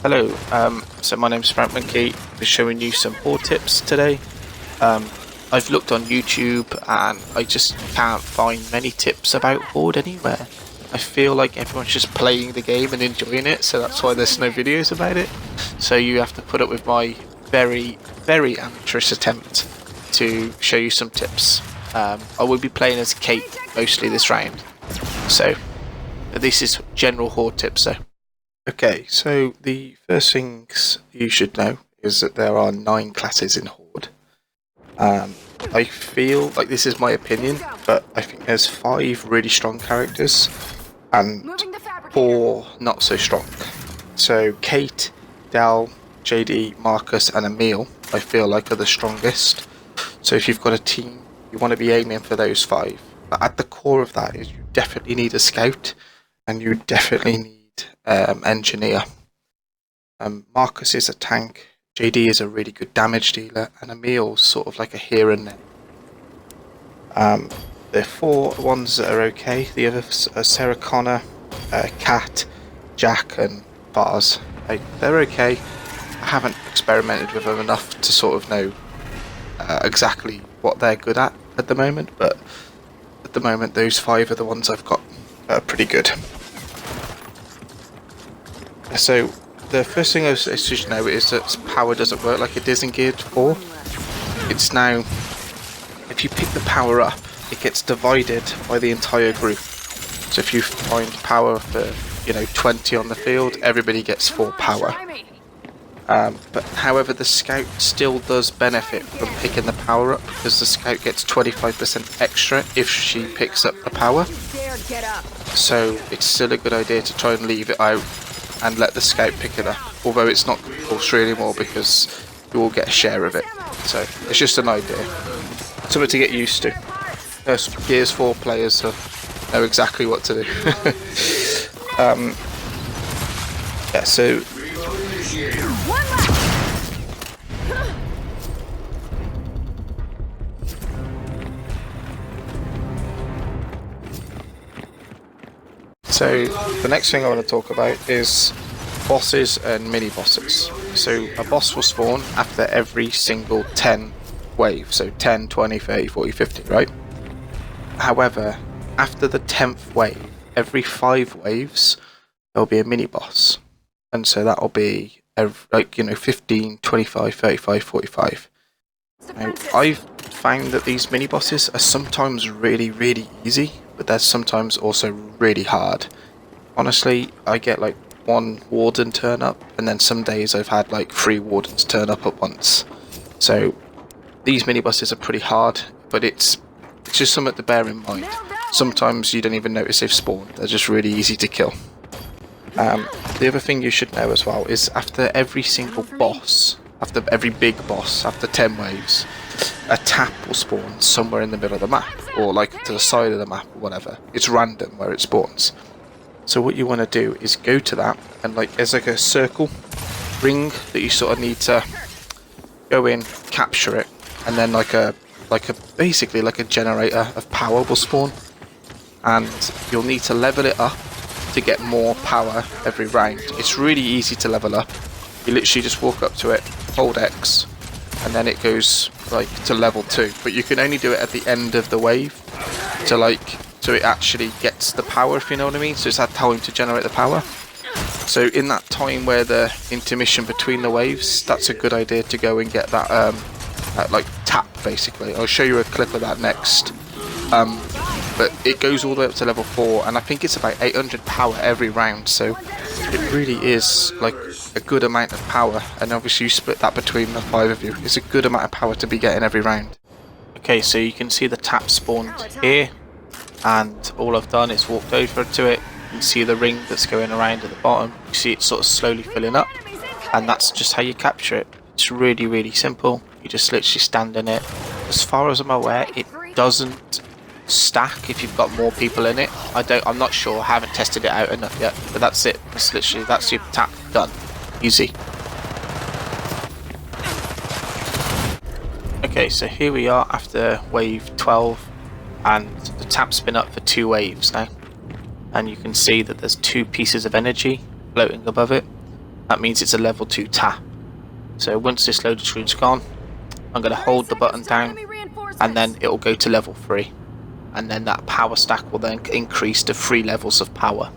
Hello, so my name's Frank Monkey. We're showing you some horde tips today. I've looked on YouTube and I just can't find many tips about horde anywhere. I feel like everyone's just playing the game and enjoying it, so that's why there's no videos about it. So you have to put up with my very, very amateurish attempt to show you some tips. I will be playing as Kate mostly this round. So this is general horde tips though. Okay, so the first things you should know is that there are 9 classes in Horde. I feel like this is my opinion, but I think there's 5 really strong characters and 4 not so strong. So Kate, Dal, JD, Marcus and Emil I feel like are the strongest. So if you've got a team, you want to be aiming for those 5. But at the core of that is you definitely need a scout and you definitely need engineer. Marcus is a tank, JD is a really good damage dealer, and Emil's sort of like a here and there. The 4 ones that are okay, the others are Sarah Connor, Kat, Jack and Bars. They're okay. I haven't experimented with them enough to sort of know exactly what they're good at the moment, but at the moment those 5 are the ones I've got that are pretty good. So the first thing I should know is that power doesn't work like it is in Geared 4. It's now, if you pick the power up, it gets divided by the entire group. So if you find power for, 20 on the field, everybody gets 4 power. But however, the scout still does benefit from picking the power up because the scout gets 25% extra if she picks up the power. So it's still a good idea to try and leave it out and let the scout pick it up, although it's not compulsory anymore because you all get a share of it. So it's just an idea, something to get used to. Gears 4 players know exactly what to do. Yeah, so the next thing I want to talk about is bosses and mini bosses. So a boss will spawn after every single 10 waves, so 10, 20, 30, 40, 50, right? However, after the 10th wave, every 5 waves, there'll be a mini boss. And so that'll be 15, 25, 35, 45. Now, I've found that these mini bosses are sometimes really, really easy, but they're sometimes also really hard. Honestly, I get like 1 warden turn up, and then some days I've had like 3 wardens turn up at once. So these mini bosses are pretty hard, but it's just something to bear in mind. Sometimes you don't even notice they've spawned, they're just really easy to kill. The other thing you should know as well is after every single boss, after every big boss, after 10 waves, a tap will spawn somewhere in the middle of the map, or like to the side of the map or whatever. It's random where it spawns. So what you want to do is go to that, and there's like a circle ring that you sort of need to go in, capture it, and then basically like a generator of power will spawn, and you'll need to level it up to get more power every round. It's really easy to level up. You literally just walk up to it, hold X, and then it goes to level 2. But you can only do it at the end of the wave, so it actually gets the power, if you know what I mean. So it's had time to generate the power. So in that time where the intermission between the waves, that's a good idea to go and get that tap basically. I'll show you a clip of that next. But it goes all the way up to level 4, and I think it's about 800 power every round, so it really is like a good amount of power, and obviously you split that between the 5 of you. It's a good amount of power to be getting every round. Okay, so you can see the tap spawned here, and all I've done is walked over to it. You can see the ring that's going around at the bottom. You see it sort of slowly filling up, and that's just how you capture it. It's really, really simple. You just literally stand in it. As far as I'm aware, it doesn't stack if you've got more people in it. I'm not sure, I haven't tested it out enough yet, but that's it. That's your tap done. Easy. Okay, so here we are after wave 12, and the tap's been up for 2 waves now, and you can see that there's 2 pieces of energy floating above it. that means it's a level 2 tap. So once this loaded screen's gone, I'm going to hold the button down, and then it will go to level 3. And then that power stack will then increase to 3 levels of power.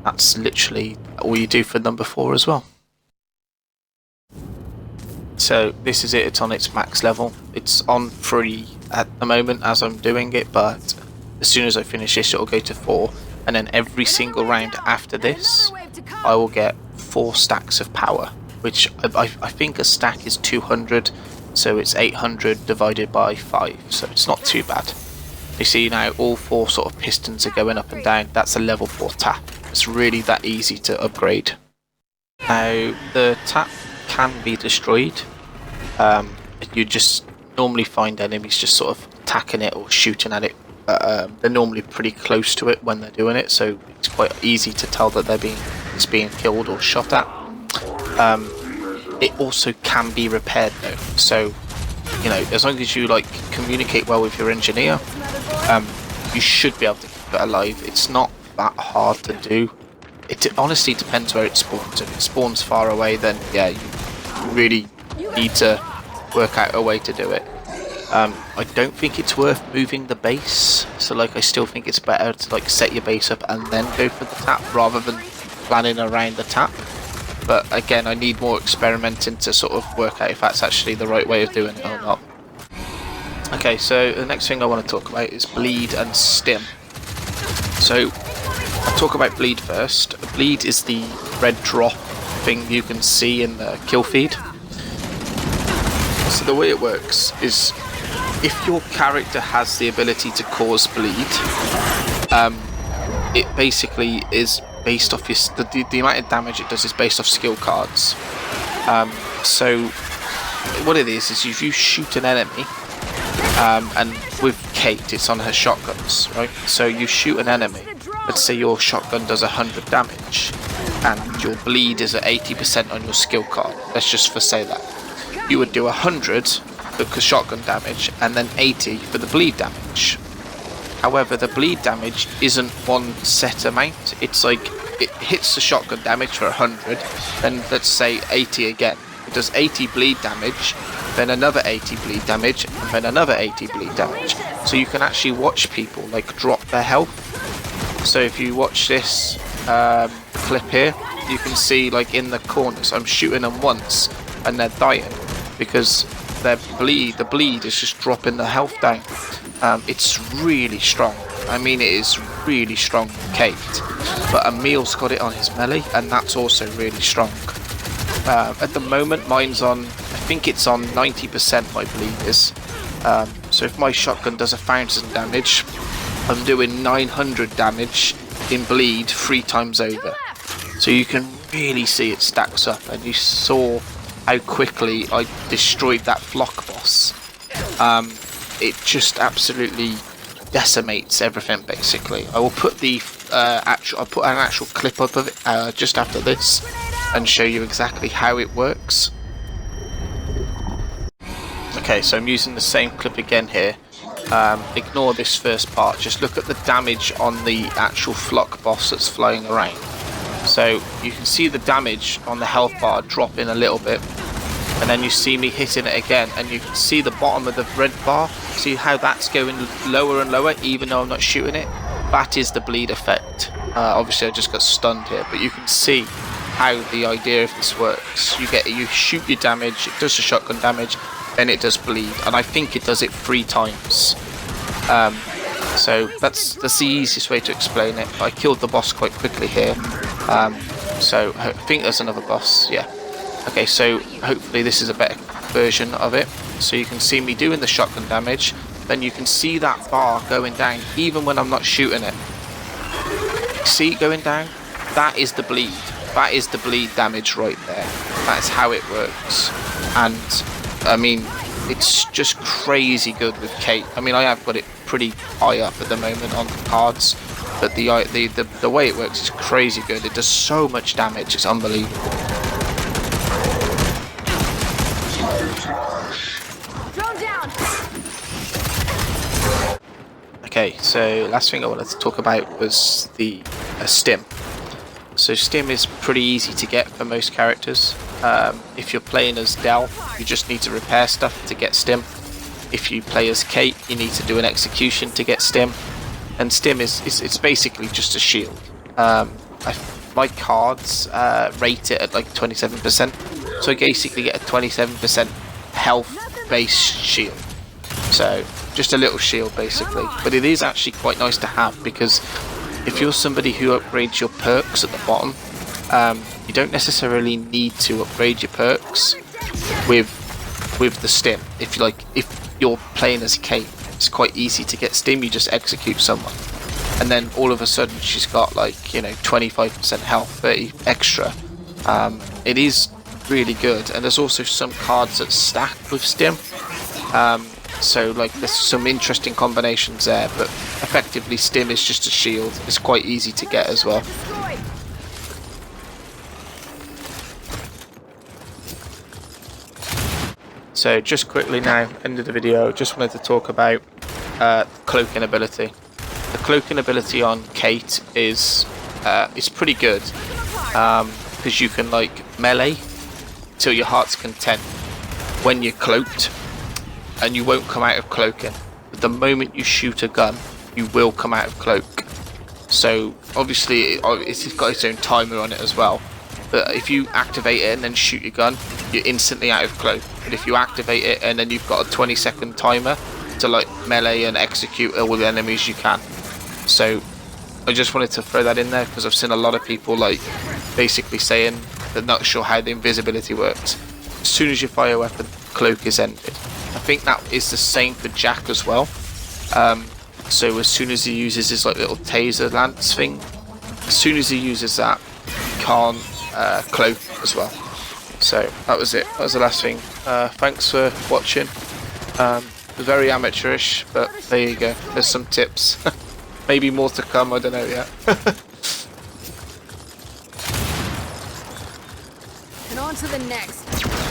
That's literally all you do for number 4 as well. So this is it, it's on its max level. It's on 3 at the moment as I'm doing it, but as soon as I finish this it'll go to 4. And then every single round after this, I will get 4 stacks of power, which I think a stack is 200, so it's 800 divided by 5, so it's not too bad. You see now all 4 sort of pistons are going up and down. That's a level 4 tap. It's really that easy to upgrade. Now the tap can be destroyed. You just normally find enemies just sort of attacking it or shooting at it. They're normally pretty close to it when they're doing it, so it's quite easy to tell that it's being killed or shot at. It also can be repaired though, so you know, as long as you like communicate well with your engineer, you should be able to keep it alive. It's not that hard to do. It honestly depends where it spawns. If it spawns far away, then yeah, you really need to work out a way to do it. I don't think it's worth moving the base, so like I still think it's better to like set your base up and then go for the tap rather than planning around the tap. But again, I need more experimenting to sort of work out if that's actually the right way of doing it or not. Okay, so the next thing I want to talk about is bleed and stim. So I'll talk about bleed first. Bleed is the red drop thing you can see in the kill feed. So the way it works is if your character has the ability to cause bleed, it basically is based off the amount of damage it does is based off skill cards. So what it is if you shoot an enemy, and with Kate it's on her shotguns, right? So you shoot an enemy, let's say your shotgun does 100 damage and your bleed is at 80% on your skill card, let's just for say that. You would do 100 for shotgun damage and then 80 for the bleed damage. However, the bleed damage isn't one set amount. It's like it hits the shotgun damage for 100, then let's say 80 again. It does 80 bleed damage, then another 80 bleed damage, and then another 80 bleed damage. So you can actually watch people like drop their health. So if you watch this clip here, you can see like in the corners, I'm shooting them once and they're dying because the bleed is just dropping the health down. It's really strong. I mean, it is really strong with Kate. But Emil's got it on his melee, and that's also really strong. At the moment, mine's on, I think it's on 90% my bleed is. So if my shotgun does 1,000 damage, I'm doing 900 damage in bleed 3 times over. So you can really see it stacks up, and you saw how quickly I destroyed that flock boss. It just absolutely decimates everything basically. I will put the I'll put an actual clip up of it just after this and show you exactly how it works. Okay, so I'm using the same clip again here. Ignore this first part, just look at the damage on the actual flock boss that's flying around. So you can see the damage on the health bar dropping a little bit, and then you see me hitting it again, and you can see the bottom of the red bar, see how that's going lower and lower even though I'm not shooting it. That is the bleed effect. Obviously I just got stunned here, but you can see how the idea of this works. You shoot your damage, it does the shotgun damage, then it does bleed, and I think it does it 3 times. So that's the easiest way to explain it. I killed the boss quite quickly here, so I think there's another boss, yeah. Okay, so hopefully this is a better version of it. So you can see me doing the shotgun damage, then you can see that bar going down even when I'm not shooting it. See it going down? That is the bleed. That is the bleed damage right there. That's how it works. And I mean, it's just crazy good with Kate. I mean, I have got it pretty high up at the moment on the cards, but the way it works is crazy good. It does so much damage, it's unbelievable. Okay, so last thing I wanted to talk about was the stim. So stim is pretty easy to get for most characters. If you're playing as Dell, you just need to repair stuff to get stim. If you play as Kate, you need to do an execution to get stim. And stim is it's basically just a shield. My cards rate it at like 27%, so I basically get a 27% health-based shield. So just a little shield basically, but it is actually quite nice to have, because if you're somebody who upgrades your perks at the bottom, you don't necessarily need to upgrade your perks with the stim. If you're playing as Kate, it's quite easy to get stim. You just execute someone, and then all of a sudden she's got like 25% health, 30 extra. It is really good, and there's also some cards that stack with stim. So like there's some interesting combinations there, but effectively stim is just a shield. It's quite easy to get as well. So just quickly now, end of the video, just wanted to talk about cloaking ability. The cloaking ability on Kate is pretty good, because you can like melee till your heart's content when you're cloaked, and you won't come out of cloaking. But the moment you shoot a gun, you will come out of cloak. So obviously it's got its own timer on it as well. But if you activate it and then shoot your gun, you're instantly out of cloak. But if you activate it and then you've got a 20-second timer to like melee and execute all the enemies you can. So I just wanted to throw that in there, because I've seen a lot of people like basically saying they're not sure how the invisibility works. As soon as you fire a weapon, cloak is ended. I think that is the same for Jack as well. So as soon as he uses his like little taser lance thing, as soon as he uses that, he can't cloak as well. So that was it. That was the last thing. Thanks for watching. Very amateurish, but there you go. There's some tips. Maybe more to come. I don't know yet. And on to the next.